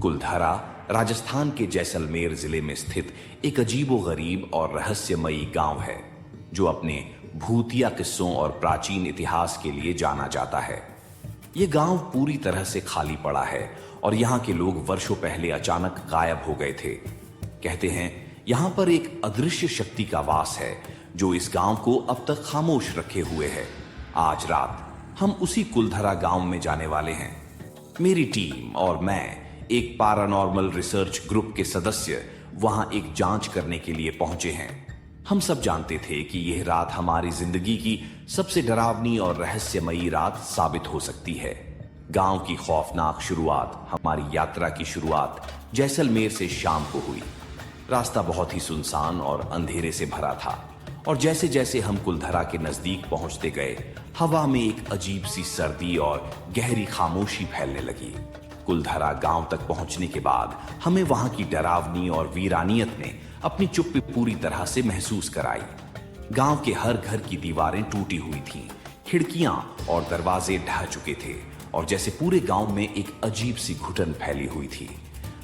कुलधारा राजस्थान के जैसलमेर जिले में स्थित एक अजीबोगरीब और रहस्यमयी गांव है जो अपने भूतिया किस्सों और प्राचीन इतिहास के लिए जाना जाता है। ये गांव पूरी तरह से खाली पड़ा है और यहाँ के लोग वर्षों पहले अचानक गायब हो गए थे। कहते हैं यहाँ पर एक अदृश्य शक्ति का वास है जो इस गांव को अब तक खामोश रखे हुए है। आज रात हम उसी कुलधरा गांव में जाने वाले हैं। मेरी टीम और मैं, एक पैरानॉर्मल रिसर्च ग्रुप के सदस्य, वहां एक जांच करने के लिए पहुंचे हैं। हम सब जानते थे कि यह रात हमारी जिंदगी की सबसे डरावनी और रहस्यमयी रात साबित हो सकती है। गांव की खौफनाक शुरुआत, हमारी यात्रा की शुरुआत जैसलमेर से शाम को हुई। रास्ता बहुत ही सुनसान और अंधेरे से भरा था और जैसे जैसे हम कुलधरा के नजदीक पहुंचते गए, हवा में एक अजीब सी सर्दी और गहरी खामोशी फैलने लगी। कुलधरा गांव तक पहुंचने के बाद हमें वहां की डरावनी और वीरानियत ने अपनी चुप्पी पूरी तरह से महसूस कराई। गांव के हर घर की दीवारें टूटी हुई थीं, खिड़कियां और दरवाजे ढह चुके थे और जैसे पूरे गांव में एक अजीब सी घुटन फैली हुई थी।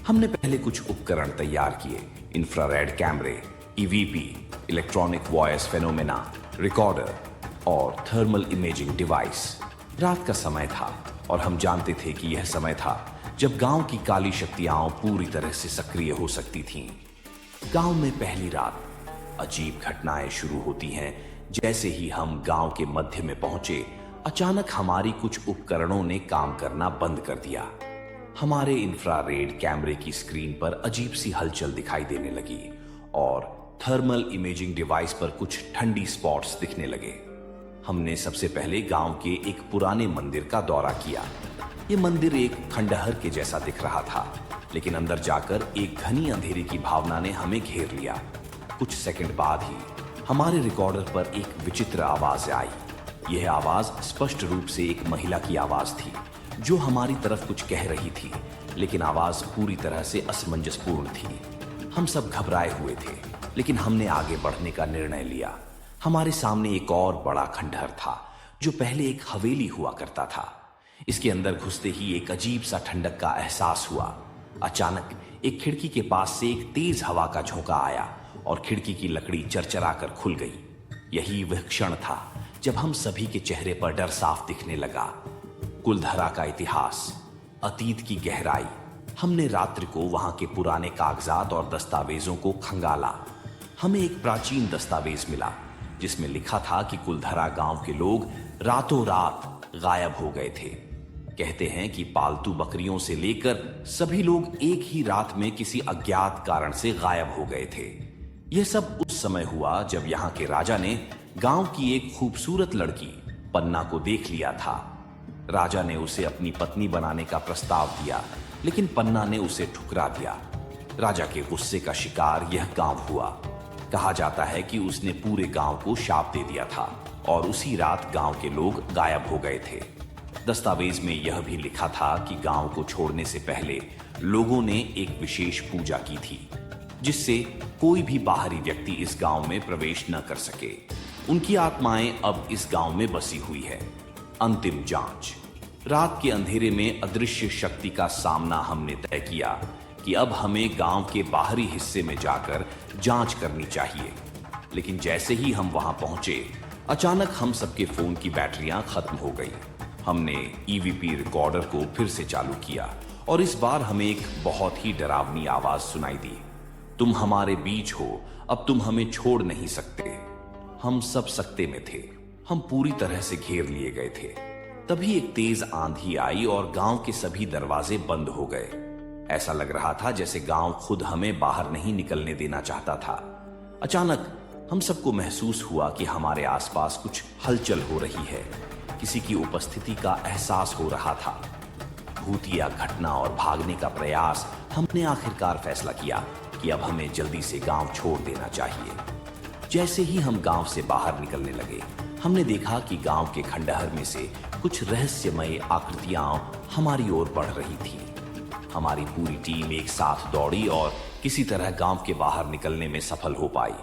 हमने पहले कुछ उपकरण तैयार किए, इंफ्रारेड कैमरे, EVP, electronic voice phenomena, recorder और थर्मल इमेजिंग डिवाइस। रात का समय था और हम जानते थे कि यह समय था जब गांव की काली शक्तियां पूरी तरह से सक्रिय हो सकती थीं। गांव में पहली रात अजीब घटनाएं शुरू होती हैं। जैसे ही हम गांव के मध्य में पहुंचे, अचानक हमारी कुछ उपकरणों ने काम करना बंद कर दिया। हमारे इंफ्रारेड कैमरे की स्क्रीन पर अजीब सी हलचल दिखाई देने लगी और थर्मल इमेजिंग डिवाइस पर कुछ ठंडी स्पॉट्स दिखने लगे। हमने सबसे पहले गांव के एक पुराने मंदिर का दौरा किया। यह मंदिर एक खंडहर के जैसा दिख रहा था, लेकिन अंदर जाकर एक घनी अंधेरे की भावना ने हमें घेर लिया। कुछ सेकंड बाद ही हमारे रिकॉर्डर पर एक विचित्र आवाज आई। यह आवाज स्पष्ट रूप से एक महिला की आवाज थी जो हमारी तरफ कुछ कह रही थी, लेकिन आवाज पूरी तरह से असमंजसपूर्ण थी। हम सब घबराए हुए थे, लेकिन हमने आगे बढ़ने का निर्णय लिया। हमारे सामने एक और बड़ा खंडहर था जो पहले एक हवेली हुआ करता था। इसके अंदर घुसते ही एक अजीब सा ठंडक का एहसास हुआ। अचानक एक खिड़की के पास से एक तेज हवा का झोंका आया और खिड़की की लकड़ी चरचरा कर खुल गई। यही वह क्षण था जब हम सभी के चेहरे पर डर साफ दिखने लगा। कुलधरा का इतिहास, अतीत की गहराई। हमने रात्रि को वहां के पुराने कागजात और दस्तावेजों को खंगाला। हमें एक प्राचीन दस्तावेज मिला जिसमें लिखा था कि कुलधरा गांव के लोग रातों रात गायब हो गए थे। कहते हैं कि पालतू बकरियों से लेकर सभी लोग एक ही रात में किसी अज्ञात कारण से गायब हो गए थे। यह सब उस समय हुआ जब यहाँ के राजा ने गांव की एक खूबसूरत लड़की पन्ना को देख लिया था। राजा ने उसे अपनी पत्नी बनाने का प्रस्ताव दिया, लेकिन पन्ना ने उसे ठुकरा दिया। राजा के गुस्से का शिकार यह गांव हुआ। कहा जाता है कि उसने पूरे गांव को शाप दे दिया था और उसी रात गांव के लोग गायब हो गए थे। दस्तावेज में यह भी लिखा था कि गांव को छोड़ने से पहले लोगों ने एक विशेष पूजा की थी जिससे कोई भी बाहरी व्यक्ति इस गांव में प्रवेश न कर सके। उनकी आत्माएं अब इस गांव में बसी हुई है। अंतिम जांच। रात के अंधेरे में अदृश्य शक्ति का सामना हमने तय किया कि अब हमें गांव के बाहरी हिस्से में जाकर जांच करनी चाहिए। लेकिन जैसे ही हम वहां पहुंचे, अचानक हम सबके फोन की बैटरियां खत्म हो गई। हमने ईवीपी रिकॉर्डर को फिर से चालू किया और इस बार हमें एक बहुत ही डरावनी आवाज सुनाई दी। तुम हमारे बीच हो, अब तुम हमें छोड़ नहीं सकते। हम सब सकते में थे। हम पूरी तरह से घेर लिए गए थे। तभी एक तेज आंधी आई और गांव के सभी दरवाजे बंद हो गए। ऐसा लग रहा था जैसे गांव खुद हमें बाहर नहीं निकलने देना चाहता था। अचानक हम सबको महसूस हुआ कि हमारे आसपास कुछ हलचल हो रही है। किसी की उपस्थिति का एहसास हो रहा था। भूतिया घटना और भागने का प्रयास। हमने आखिरकार फैसला किया कि अब हमें जल्दी से गांव छोड़ देना चाहिए। जैसे ही हम गांव से बाहर निकलने लगे, हमने देखा कि गांव के खंडहर में से कुछ रहस्यमय आकृतियां हमारी ओर बढ़ रही थी। हमारी पूरी टीम एक साथ दौड़ी और किसी तरह गांव के बाहर निकलने में सफल हो पाई।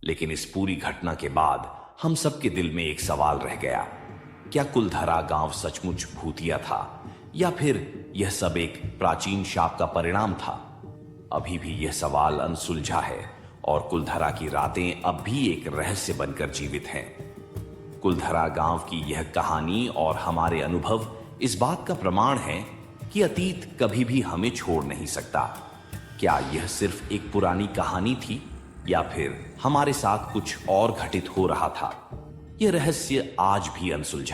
लेकिन इस पूरी घटना के बाद हम सबके दिल में एक सवाल रह गया। क्या कुलधरा गांव सचमुच भूतिया था या फिर यह सब एक प्राचीन शाप का परिणाम था? अभी भी यह सवाल अनसुलझा है और कुलधरा की रातें अब भी एक रहस्य बनकर जीवित हैं। कुलधरा गांव की यह कहानी और हमारे अनुभव इस बात का प्रमाण है कि अतीत कभी भी हमें छोड़ नहीं सकता। क्या यह सिर्फ एक पुरानी कहानी थी या फिर हमारे साथ कुछ और घटित हो रहा था? यह रहस्य आज भी अनसुलझा